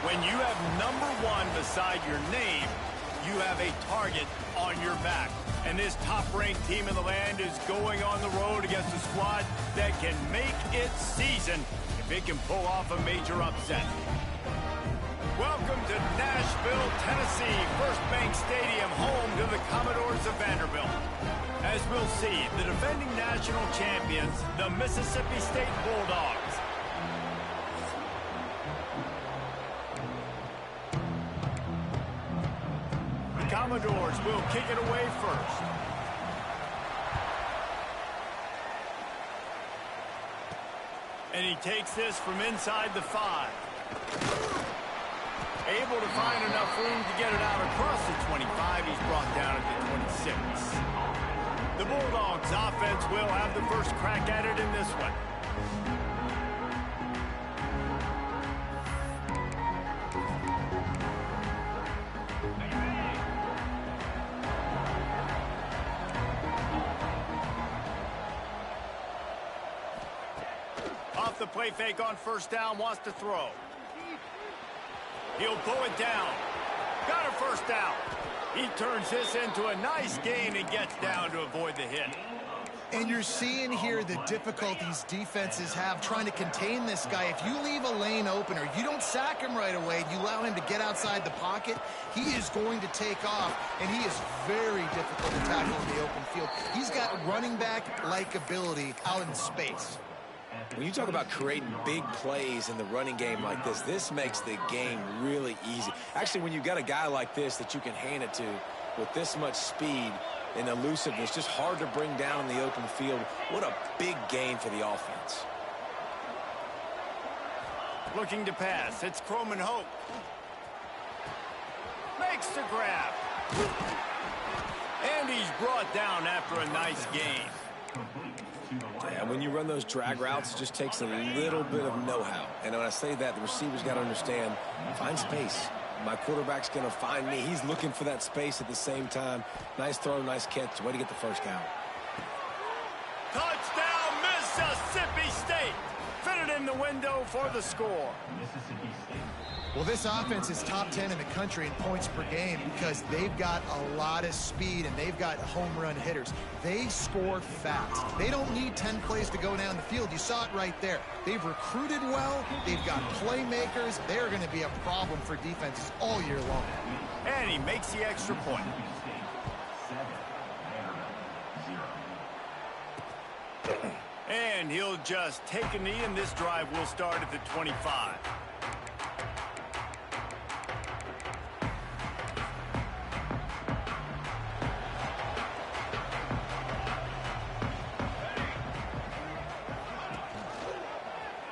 When you have #1 beside your name, you have a target on your back. And this top-ranked team in the land is going on the road against a squad that can make its season if it can pull off a major upset. Welcome to Nashville, Tennessee, First Bank Stadium, home to the Commodores of Vanderbilt. As we'll see, the defending national champions, the Mississippi State Bulldogs. The Commodores will kick it away first. And he takes this from inside the 5. Able to find enough room to get it out across the 25. He's brought down at the 26. The Bulldogs offense will have the first crack at it in this one. Off the play fake on first down, wants to throw. He'll pull it down. Got a first down. He turns this into a nice gain and gets down to avoid the hit. And you're seeing here the difficulties defenses have trying to contain this guy. If you leave a lane open or you don't sack him right away, you allow him to get outside the pocket, he is going to take off, and he is very difficult to tackle in the open field. He's got running back-like ability out in space. When you talk about creating big plays in the running game like this makes the game really easy. Actually, when you've got a guy like this that you can hand it to with this much speed and elusiveness, just hard to bring down in the open field, what a big gain for the offense. Looking to pass. It's Croman Hope. Makes the grab. And he's brought down after a nice gain. Yeah, when you run those drag routes, it just takes a little bit of know-how. And when I say that, the receiver's got to understand, find space. My quarterback's going to find me. He's looking for that space at the same time. Nice throw, nice catch. Way to get the first down. Touchdown, Mississippi State. Fitted in the window for the score. Well, this offense is top 10 in the country in points per game because they've got a lot of speed and they've got home run hitters. They score fast. They don't need 10 plays to go down the field. You saw it right there. They've recruited well. They've got playmakers. They're going to be a problem for defenses all year long. And he makes the extra point. And he'll just take a knee, and this drive will start at the 25.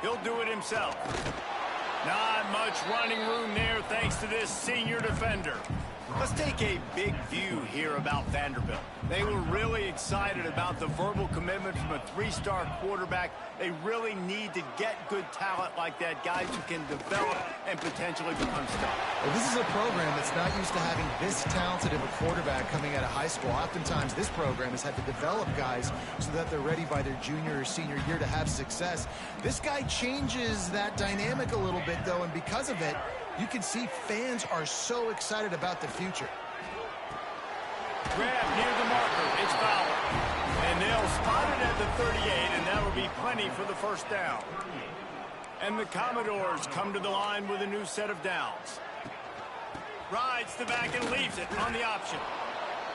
He'll do it himself. Not much running room there thanks to this senior defender. Let's take a big view here about Vanderbilt. They were really excited about the verbal commitment from a 3-star quarterback. They really need to get good talent like that, guys who can develop and potentially become stars. Well, this is a program that's not used to having this talented of a quarterback coming out of high school. Oftentimes, this program has had to develop guys so that they're ready by their junior or senior year to have success. This guy changes that dynamic a little bit, though, and because of it, you can see fans are so excited about the future. Grab near the marker. It's foul. And they'll spot it at the 38, and that will be plenty for the first down. And the Commodores come to the line with a new set of downs. Rides the back and leaves it on the option.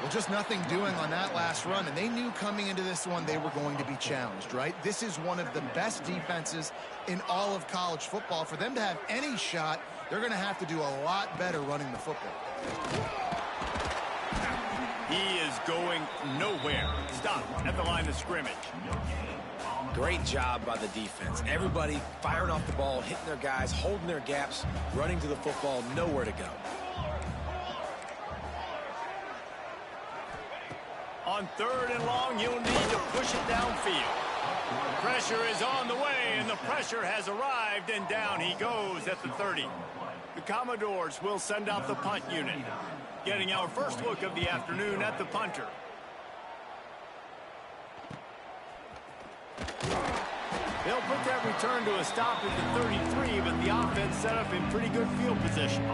Well, just nothing doing on that last run, and they knew coming into this one they were going to be challenged, right? This is one of the best defenses in all of college football. For them to have any shot, they're going to have to do a lot better running the football. He is going nowhere. Stop at the line of scrimmage. Great job by the defense. Everybody firing off the ball, hitting their guys, holding their gaps, running to the football, nowhere to go. On 3rd and long, you'll need to push it downfield. Pressure is on the way, and the pressure has arrived, and down he goes at the 30. The Commodores will send out the punt unit. Getting our first look of the afternoon at the punter. They'll put that return to a stop at the 33, but the offense set up in pretty good field position.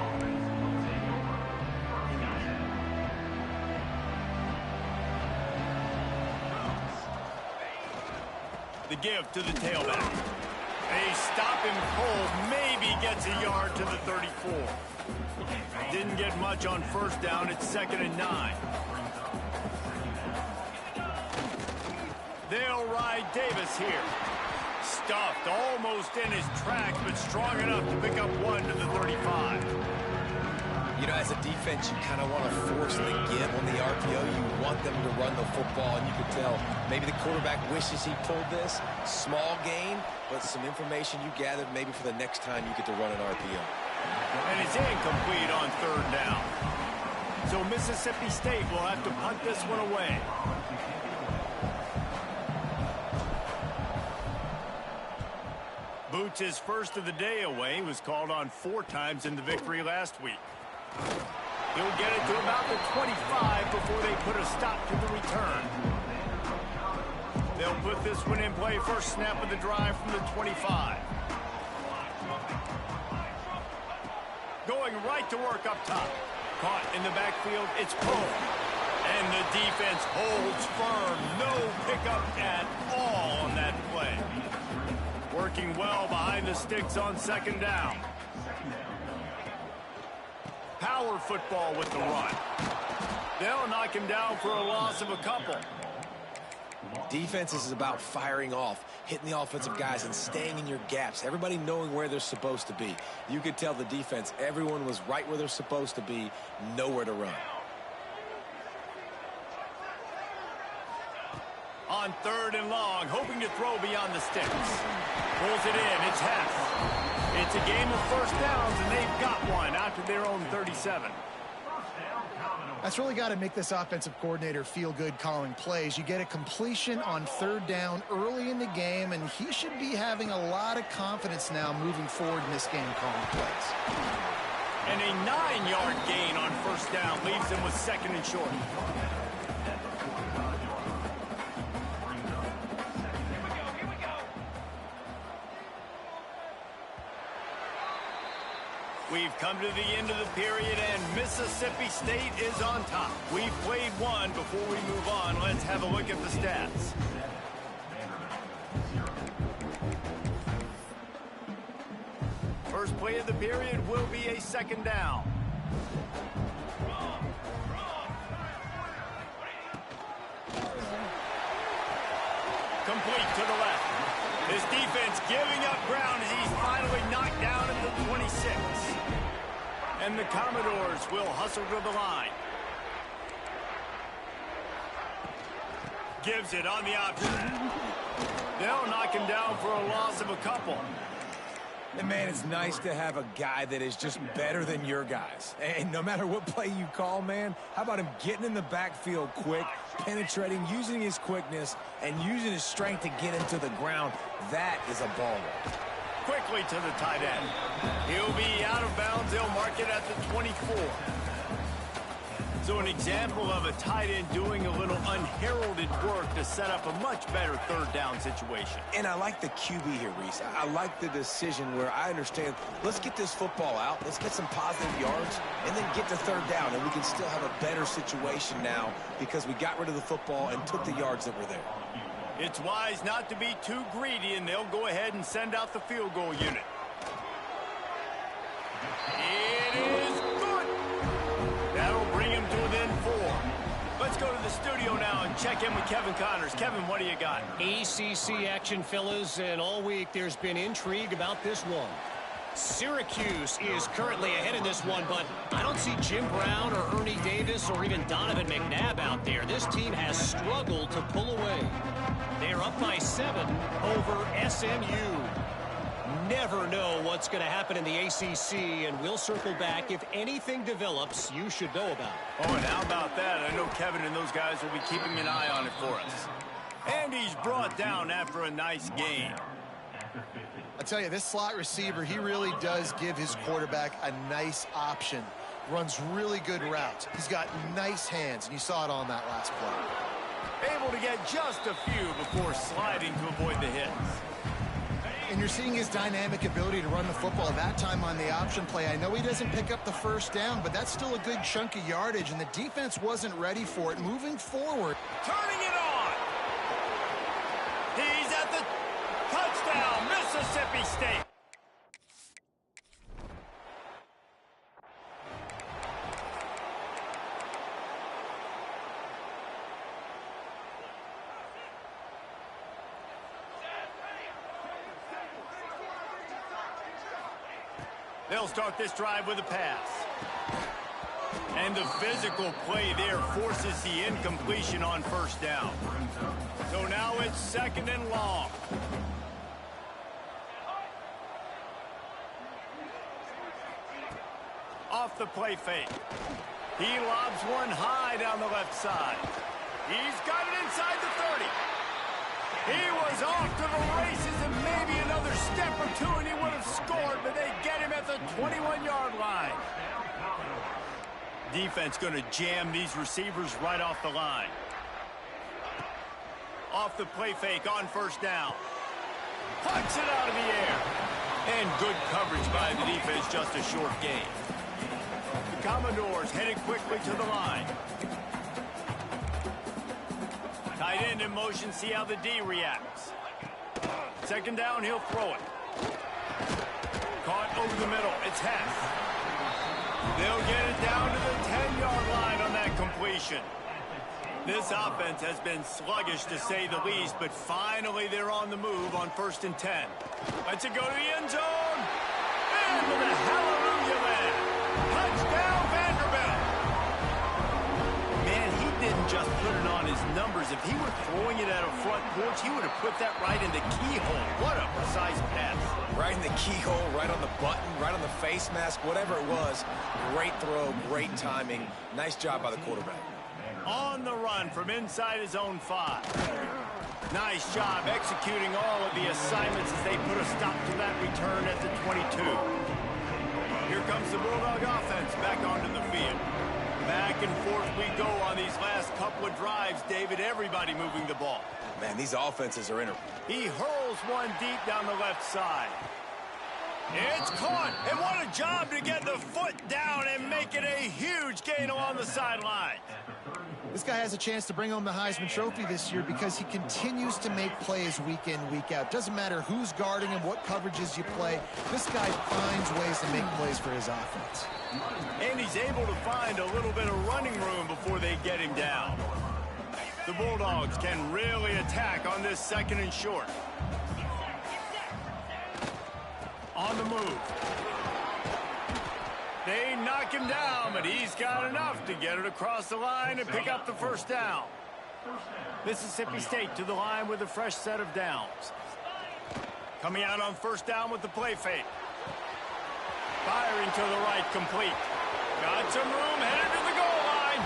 The give to the tailback. They stop him cold, maybe gets a yard to the 34. Didn't get much on first down. It's 2nd and 9. They'll ride Davis here. Stuffed almost in his tracks, but strong enough to pick up 1 to the 35. You know, as a defense, you kind of want to force the give on the RPO. You want them to run the football, and you can tell maybe the quarterback wishes he pulled this. Small gain, but some information you gathered maybe for the next time you get to run an RPO. And it's incomplete on 3rd down. So Mississippi State will have to punt this one away. Boots' first of the day away was called on 4 times in the victory last week. He'll get it to about the 25 before they put a stop to the return. They'll put this one in play first snap of the drive from the 25. Going right to work up top. Caught in the backfield, it's pulled. And the defense holds firm. No pickup at all on that play. Working well behind the sticks on 2nd down. Power football with the run. They'll knock him down for a loss of a couple. Defense is about firing off, hitting the offensive guys, and staying in your gaps. Everybody knowing where they're supposed to be. You could tell the defense, everyone was right where they're supposed to be, nowhere to run. On 3rd and long, hoping to throw beyond the sticks. Pulls it in, it's Hess. It's a game of first downs, and they've got one out to their own 37. That's really got to make this offensive coordinator feel good calling plays. You get a completion on 3rd down early in the game, and he should be having a lot of confidence now moving forward in this game calling plays. And a 9-yard gain on first down leaves them with 2nd and short. We've come to the end of the period, and Mississippi State is on top. We've played one. Before we move on, let's have a look at the stats. First play of the period will be a 2nd down. Complete to the left. This defense giving up ground as he's finally knocked down at the 26. And the Commodores will hustle to the line. Gives it on the option. They'll knock him down for a loss of a couple. And, man, it's nice to have a guy that is just better than your guys. And no matter what play you call, man, how about him getting in the backfield quick, penetrating, using his quickness, and using his strength to get into the ground. That is a baller. Quickly to the tight end. He'll be out of bounds. They'll mark it at the 24. So an example of a tight end doing a little unheralded work to set up a much better 3rd down situation. And I like the QB here, Reese. I like the decision where I understand, let's get this football out, let's get some positive yards, and then get to 3rd down, and we can still have a better situation now because we got rid of the football and took the yards that were there. It's wise not to be too greedy, and they'll go ahead and send out the field goal unit. It is good. That'll bring him to within 4. Let's go to the studio now and check in with Kevin Connors. Kevin, what do you got? ACC action, fellas, and all week there's been intrigue about this one. Syracuse is currently ahead in this one, but I don't see Jim Brown or Ernie Davis or even Donovan McNabb out there. This team has struggled to pull away. They're up by 7 over SMU. Never know what's going to happen in the ACC, and we'll circle back. If anything develops, you should know about it. Oh, and how about that? I know Kevin and those guys will be keeping an eye on it for us. And he's brought down after a nice game. I tell you, this slot receiver, he really does give his quarterback a nice option. Runs really good routes. He's got nice hands, and you saw it on that last play. Able to get just a few before sliding to avoid the hits. And you're seeing his dynamic ability to run the football. That time on the option play, I know he doesn't pick up the first down, but that's still a good chunk of yardage, and the defense wasn't ready for it. Moving forward. Turning it on. He's at the touchdown, Mississippi State. They'll start this drive with a pass. And the physical play there forces the incompletion on first down. So now it's 2nd and long. Off the play fake. He lobs one high down the left side. He's got it inside the 30. He was off to the races and maybe another step or two and he would have scored, but they get him at the 21-yard line. Defense going to jam these receivers right off the line. Off the play fake on first down. Punts it out of the air. And good coverage by the defense, just a short gain. The Commodores headed quickly to the line. Tight end in motion, see how the D reacts. 2nd down, he'll throw it. Caught over the middle, it's Hess. They'll get it down to the 10-yard line on that completion. This offense has been sluggish to say the least, but finally they're on the move on 1st and 10. Let's it go to the end zone. And with a hallelujah land. Touchdown, Vanderbilt. Man, he didn't just put it on his numbers. If he were throwing it at a front porch, he would have put that right in the keyhole. What a precise pass. Right in the keyhole, right on the button, right on the face mask, whatever it was. Great throw, great timing. Nice job by the quarterback. On the run from inside his own 5. Nice job executing all of the assignments as they put a stop to that return at the 22. Here comes the Bulldog offense back onto the field. Back and forth we go on these last couple of drives, David. Everybody moving the ball. Man, these offenses are inter. He hurls one deep down the left side. It's caught, and what a job to get the foot down and make it a huge gain along the sideline. This guy has a chance to bring home the Heisman Trophy this year because he continues to make plays week in, week out. Doesn't matter who's guarding him, what coverages you play. This guy finds ways to make plays for his offense. And he's able to find a little bit of running room before they get him down. The Bulldogs can really attack on this 2nd and short. On the move. They knock him down, but he's got enough to get it across the line and pick up the first down. Mississippi State to the line with a fresh set of downs. Coming out on first down with the play fake. Firing to the right, complete. Got some room, headed to the goal line.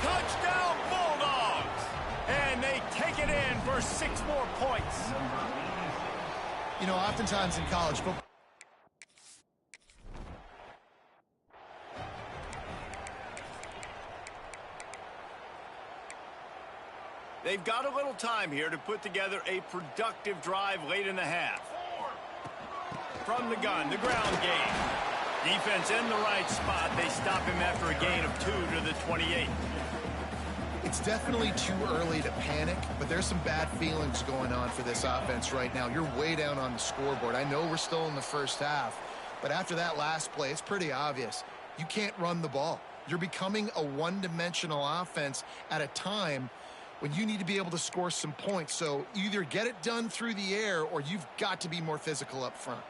Touchdown, Bulldogs! And they take it in for 6 more points. You know, oftentimes in college football, they've got a little time here to put together a productive drive late in the half. From the gun, the ground game. Defense in the right spot. They stop him after a gain of 2 to the 28. it's definitely too early to panic, but there's some bad feelings going on for this offense right now. You're way down on the scoreboard. I know we're still in the first half, but after that last play, it's pretty obvious. You can't run the ball. You're becoming a one-dimensional offense at a time when you need to be able to score some points. So either get it done through the air or you've got to be more physical up front.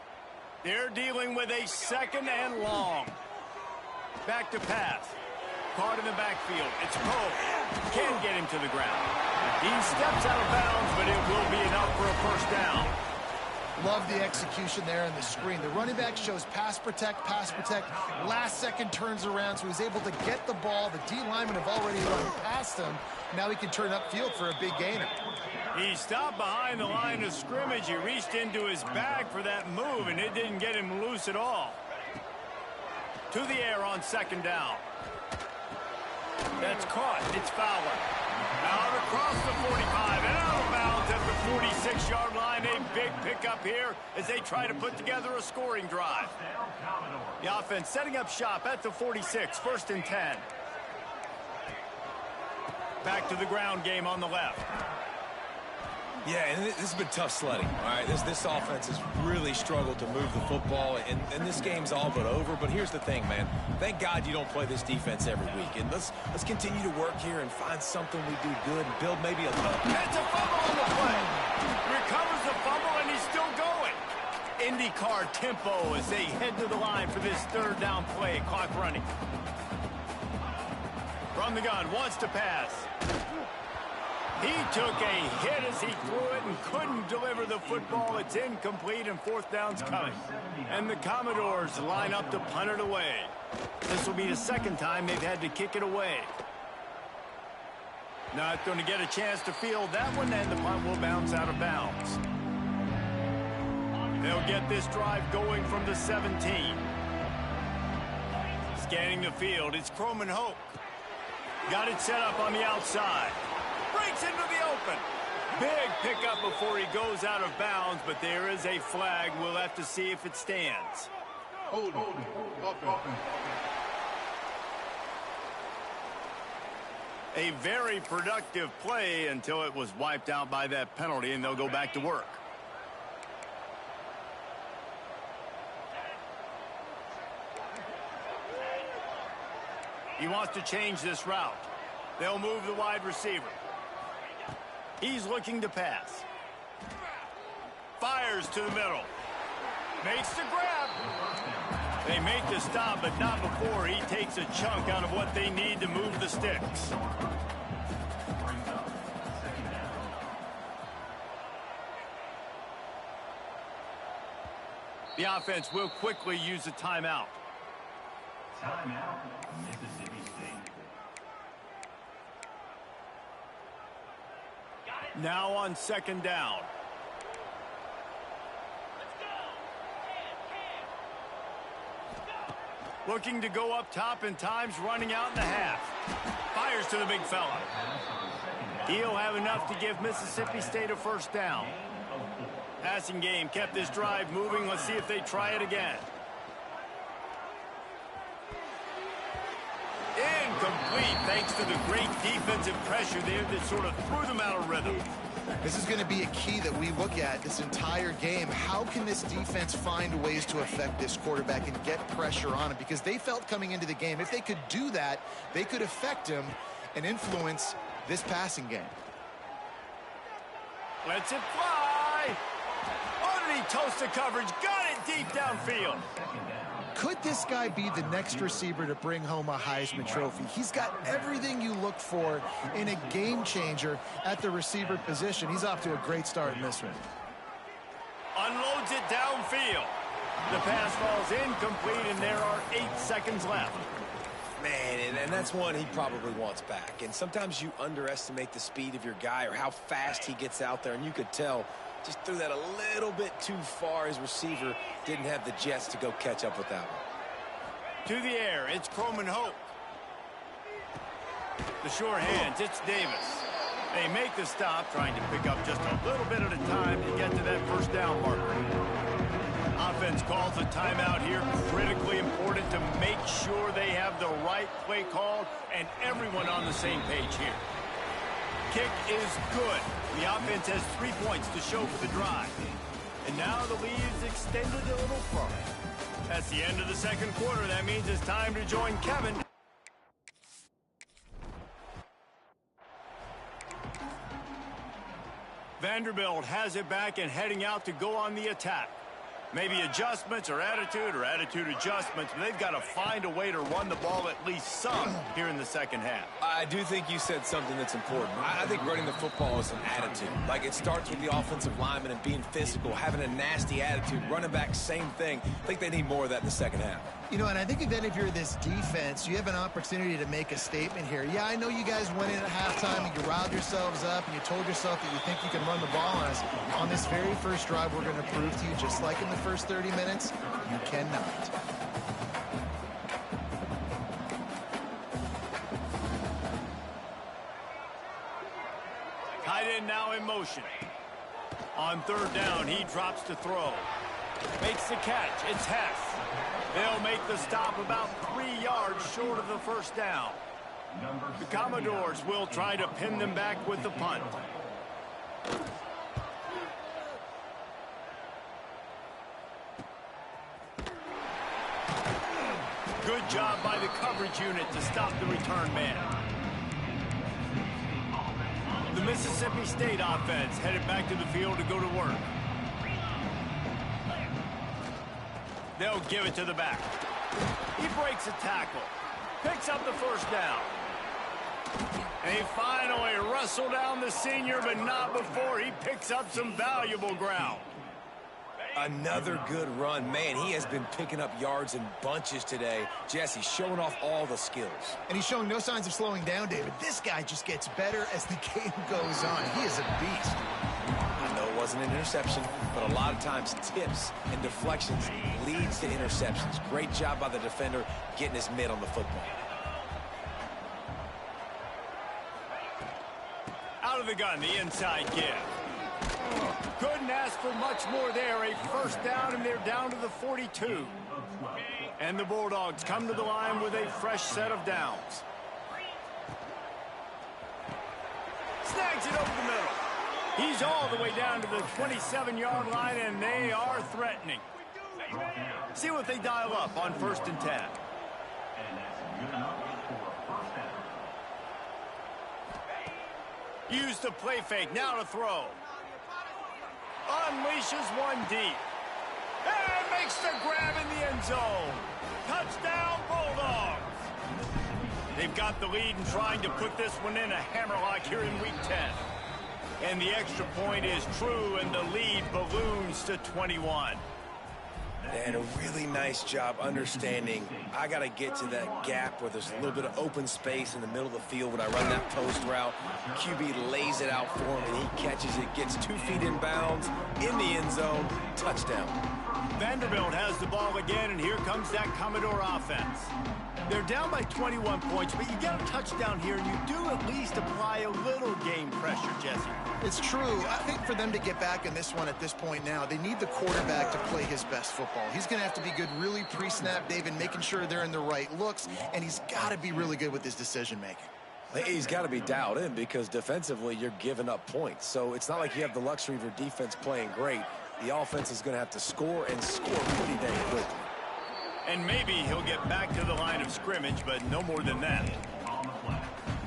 They're dealing with a second and long. Back to pass. Caught in the backfield. It's Poe. Can't get him to the ground. He steps out of bounds, but it will be enough for a first down. Love the execution there in the screen. The running back shows pass protect, last second turns around, so he's able to get the ball. The D linemen have already run past him. Now he can turn upfield for a big gainer. He stopped behind the line of scrimmage. He reached into his bag for that move, and it didn't get him loose at all. To the air on second down. That's caught. It's Fowler. Out across the 45 and out of bounds at the 46-yard line. A big pickup here as they try to put together a scoring drive. The offense setting up shop at the 46, 1st and 10. Back to the ground game on the left. Yeah, and this has been tough sledding. All right, this offense has really struggled to move the football, and this game's all but over. But here's the thing, man. Thank God you don't play this defense every week. And let's continue to work here and find something we do good and build maybe a little. It's a fumble on the play. Recovers the fumble, and he's still going. IndyCar tempo as they head to the line for this 3rd down play. Clock running. From the gun, wants to pass. He took a hit as he threw it and couldn't deliver the football. It's incomplete, and 4th down's coming. And the Commodores line up to punt it away. This will be the 2nd time they've had to kick it away. Not going to get a chance to field that one, and the punt will bounce out of bounds. They'll get this drive going from the 17. Scanning the field, it's Croman Hoke. Got it set up on the outside. Breaks into the open. Big pickup before he goes out of bounds, but there is a flag. We'll have to see if it stands. A very productive play until it was wiped out by that penalty, and they'll go back to work. He wants to change this route. They'll move the wide receiver. He's looking to pass. Fires to the middle. Makes the grab. They make the stop, but not before he takes a chunk out of what they need to move the sticks. The offense will quickly use a timeout. Timeout, Mississippi State. Now on 2nd down. Looking to go up top, and time's running out in the half. Fires to the big fella. He'll have enough to give Mississippi State a 1st down. Passing game kept this drive moving. Let's see if they try it again. Incomplete, thanks to the great defensive pressure there that sort of threw them out of rhythm. This is going to be a key that we look at this entire game. How can this defense find ways to affect this quarterback and get pressure on him? Because they felt coming into the game, if they could do that, they could affect him and influence this passing game. Lets it fly. Oh, did he toast the coverage? Got it deep downfield. Could this guy be the next receiver to bring home a Heisman Trophy? He's got everything you look for in a game changer at the receiver position. He's off to a great start in this one. Unloads it downfield. The pass falls incomplete, and there are 8 seconds left. Man, and that's one he probably wants back. And sometimes you underestimate the speed of your guy or how fast he gets out there, and you could tell just threw that a little bit too far. His receiver didn't have the jets to go catch up with that one. To the air, it's Croman Hoke. The sure hands, it's Davis. They make the stop, trying to pick up just a little bit at a time to get to that 1st down marker. Offense calls a timeout here. Critically important to make sure they have the right play called and everyone on the same page here. Kick is good. The offense has 3 points to show for the drive. And now the lead is extended a little further. That's the end of the 2nd quarter. That means it's time to join Kevin. Vanderbilt has it back and heading out to go on the attack. Maybe adjustments or attitude adjustments, but they've got to find a way to run the ball at least some here in the 2nd half. I do think you said something that's important. I think running the football is an attitude. Like, it starts with the offensive lineman and being physical, having a nasty attitude. Running back, same thing. I think they need more of that in the 2nd half. You know, and I think then if you're this defense, you have an opportunity to make a statement here. Yeah, I know you guys went in at halftime and you riled yourselves up and you told yourself that you think you can run the ball on us. On this very first drive, we're going to prove to you, just like in the first 30 minutes, you cannot. tight end now in motion. On third down, he drops to throw. Makes the catch. It's Hess. They'll make the stop about 3 yards short of the first down. The Commodores will try to pin them back with the punt. Good job by the coverage unit to stop the return man. The Mississippi State offense headed back to the field to go to work. They'll give it to the back. He breaks a tackle. Picks up the first down. They finally wrestle down the senior, but not before he picks up some valuable ground. Another good run. Man, he has been picking up yards in bunches today. Jesse, showing off all the skills. And he's showing no signs of slowing down, David. This guy just gets better as the game goes on. He is a beast. I know it wasn't an interception, but a lot of times tips and deflections leads to interceptions. Great job by the defender getting his mitt on the football. Out of the gun, the inside give. Couldn't ask for much more there. A first down, and they're down to the 42. And the Bulldogs come to the line with a fresh set of downs. Snags it over the middle. He's all the way down to the 27-yard line, and they are threatening. See what they dial up on 1st and 10. Use the play fake, now to throw. Unleashes one deep. And makes the grab in the end zone. Touchdown, Bulldogs. They've got the lead and trying to put this one in a hammerlock here in Week 10. And the extra point is true, and the lead balloons to 21. And a really nice job understanding I got to get to that gap where there's a little bit of open space in the middle of the field when I run that post route. QB lays it out for him, and he catches it, gets 2 feet in bounds, in the end zone, touchdown. Vanderbilt has the ball again, and here comes that Commodore offense. They're down by 21 points, but you get a touchdown here, and you do at least apply a little game pressure, Jesse. It's true. I think for them to get back in this one at this point now, they need the quarterback to play his best football. He's going to have to be good really pre-snap, David, making sure they're in the right looks, and he's got to be really good with his decision-making. He's got to be dialed in because defensively you're giving up points. So it's not like you have the luxury of your defense playing great. The offense is going to have to score and score pretty dang quickly. And maybe he'll get back to the line of scrimmage, but no more than that.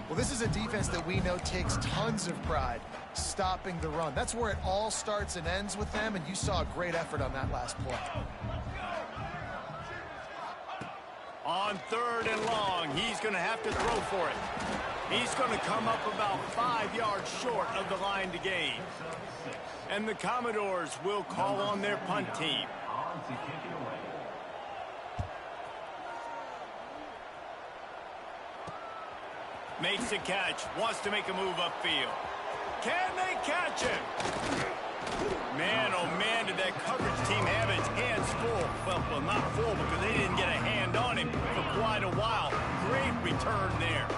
Well, this is a defense that we know takes tons of pride stopping the run. That's where it all starts and ends with them, and you saw a great effort on that last play. On 3rd and long, he's going to have to throw for it. He's going to come up about 5 yards short of the line to gain. And the Commodores will call on their punt team. Makes the catch, wants to make a move upfield. Can they catch him? Man, oh man, did that coverage team have its hands full. Well, not full because they didn't get a hand on him for quite a while. Great return there.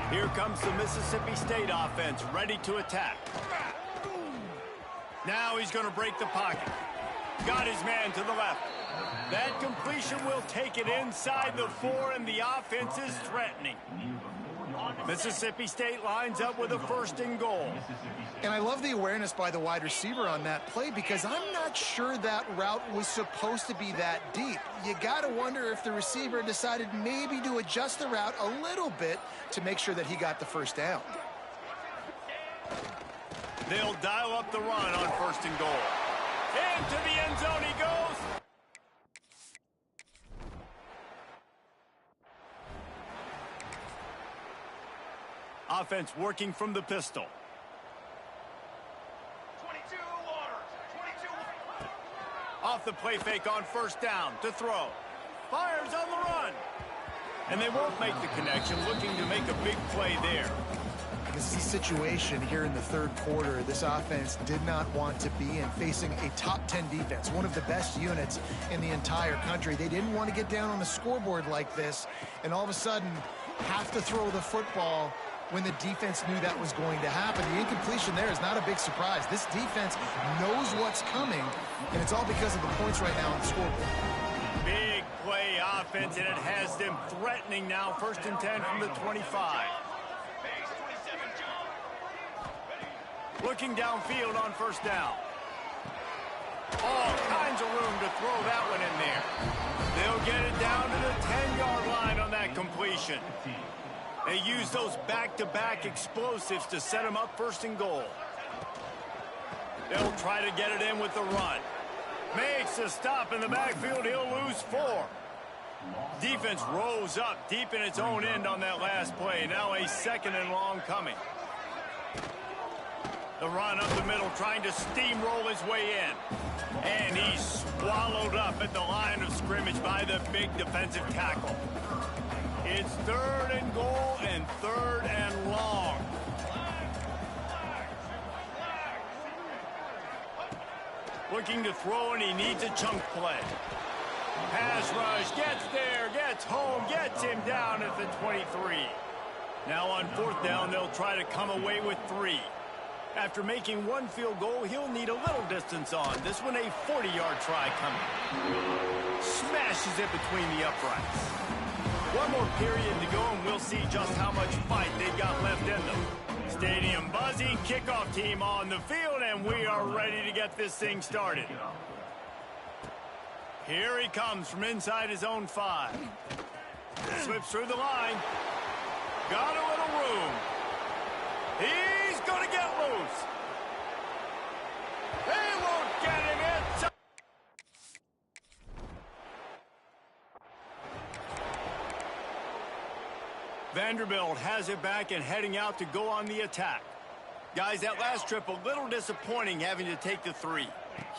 Here comes the Mississippi State offense, ready to attack. Now he's going to break the pocket. Got his man to the left. That completion will take it inside the 4, and the offense is threatening. Mississippi State lines up with a 1st and goal. And I love the awareness by the wide receiver on that play because I'm not sure that route was supposed to be that deep. You got to wonder if the receiver decided maybe to adjust the route a little bit to make sure that he got the first down. They'll dial up the run on 1st and goal. Into the end zone he goes. Offense working from the pistol. 22 off the play fake on 1st down to throw. Fires on the run. And they won't make the connection, looking to make a big play there. This is a situation here in the 3rd quarter this offense did not want to be in, facing a top 10 defense, one of the best units in the entire country. They didn't want to get down on the scoreboard like this and all of a sudden have to throw the football when the defense knew that was going to happen. The incompletion there is not a big surprise. This defense knows what's coming, and it's all because of the points right now on the scoreboard. Big play offense, and it has them threatening now. 1st and 10 from the 25. Looking downfield on 1st down. All kinds of room to throw that one in there. They'll get it down to the 10-yard line on that completion. They use those back-to-back explosives to set them up 1st and goal. They'll try to get it in with the run. Makes a stop in the backfield. He'll lose 4. Defense rose up deep in its own end on that last play. Now a 2nd and long coming. The run up the middle, trying to steamroll his way in. And he's swallowed up at the line of scrimmage by the big defensive tackle. It's 3rd and goal and 3rd and long. Looking to throw, and he needs a chunk play. Pass rush, gets there, gets home, gets him down at the 23. Now on 4th down, they'll try to come away with 3. After making 1 field goal, he'll need a little distance on. This one a 40-yard try coming. Smashes it between the uprights. 1 more period to go, and we'll see just how much fight they've got left in them. Stadium buzzing, kickoff team on the field, and we are ready to get this thing started. Here he comes from inside his own 5. Slips through the line. Got a little room. He's going to get loose. They won't get him in. Vanderbilt has it back and heading out to go on the attack. Guys, that last trip a little disappointing having to take the 3.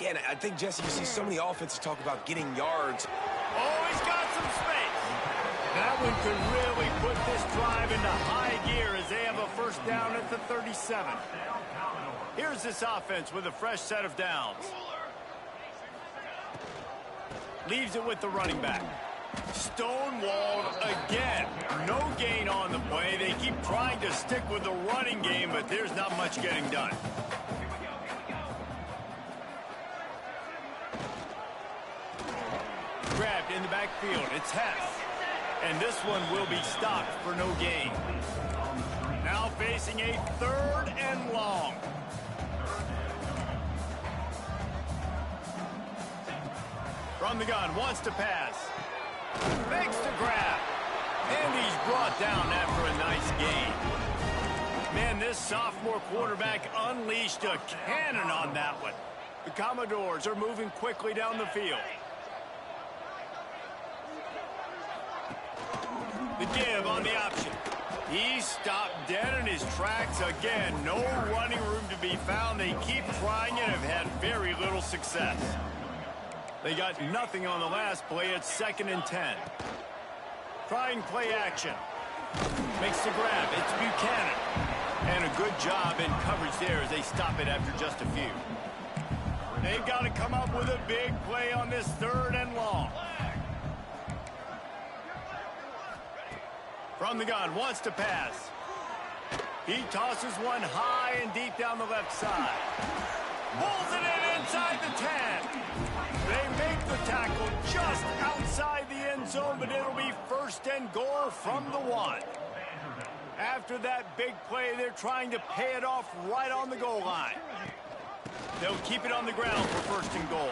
Yeah, and I think, Jesse, you see so many offenses talk about getting yards. Oh, he's got some space. That one could really put this drive into high gear as they have a 1st down at the 37. Here's this offense with a fresh set of downs. Leaves it with the running back. Stonewalled again. No gain on the play. They keep trying to stick with the running game, but there's not much getting done. Grabbed in the backfield. It's Hess. And this one will be stopped for no gain. Now facing a 3rd and long. From the gun, wants to pass. Makes the grab. And he's brought down after a nice gain. Man, this sophomore quarterback unleashed a cannon on that one. The Commodores are moving quickly down the field. The give on the option. He stopped dead in his tracks again. No running room to be found. They keep trying and have had very little success. They got nothing on the last play. It's 2nd and 10. Trying play action. Makes the grab. It's Buchanan. And a good job in coverage there as they stop it after just a few. They've got to come up with a big play on this 3rd and long. From the gun, wants to pass. He tosses one high and deep down the left side. Pulls it in inside the 10. They make the tackle just outside the end zone, but it'll be 1st and goal from the 1. After that big play, they're trying to pay it off right on the goal line. They'll keep it on the ground for 1st and goal.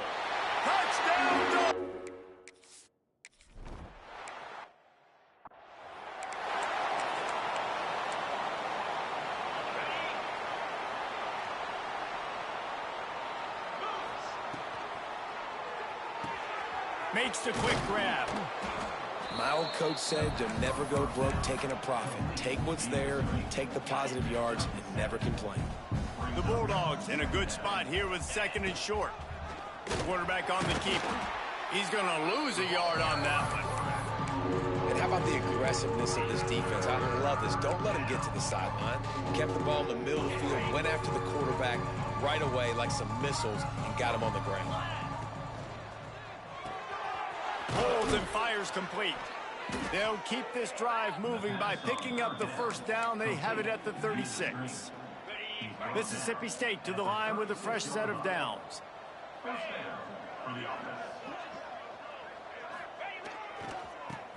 Touchdown! Makes the quick grab. My old coach said to never go broke taking a profit. Take what's there, take the positive yards, and never complain. The Bulldogs in a good spot here with 2nd and short. Quarterback on the keeper. He's going to lose a yard on that one. And how about the aggressiveness of this defense? I love this. Don't let him get to the sideline. Kept the ball in the middle of the field, went after the quarterback right away like some missiles, and got him on the ground. Holds and fires complete. They'll keep this drive moving by picking up the first down. They have it at the 36. Mississippi State to the line with a fresh set of downs.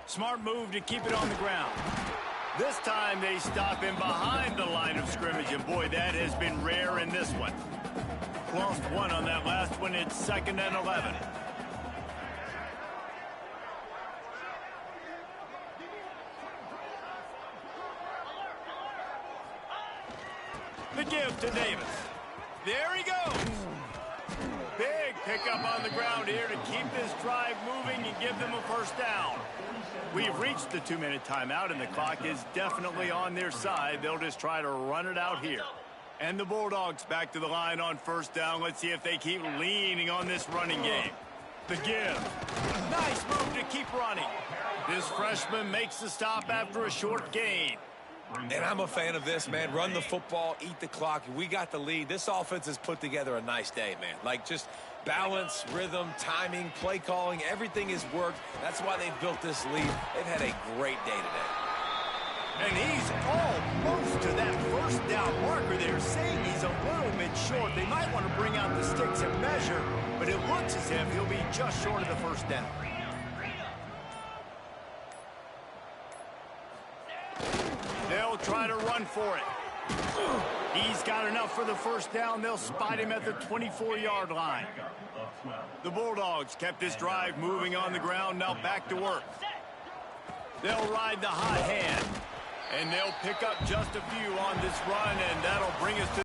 Smart move to keep it on the ground. This time they stop him behind the line of scrimmage, and boy, that has been rare in this one. Lost one on that last one. It's 2nd and 11. The give to Davis. There he goes. Big pickup on the ground here to keep this drive moving and give them a first down. We've reached the 2-minute timeout, and the clock is definitely on their side. They'll just try to run it out here. And the Bulldogs back to the line on first down. Let's see if they keep leaning on this running game. The give. Nice move to keep running. This freshman makes the stop after a short gain. And I'm a fan of this, man. Run the football, eat the clock. We got the lead. This offense has put together a nice day, man. Like, just balance, rhythm, timing, play calling, everything has worked. That's why they've built this lead. They've had a great day today. And he's almost to that first down marker there, saying he's a little bit short. They might want to bring out the sticks and measure, but it looks as if he'll be just short of the first down. They'll try to run for it. He's got enough for the first down. They'll spot him at the 24-yard line. The Bulldogs kept this drive moving on the ground. Now back to work. They'll ride the hot hand, and they'll pick up just a few on this run, and that'll bring us to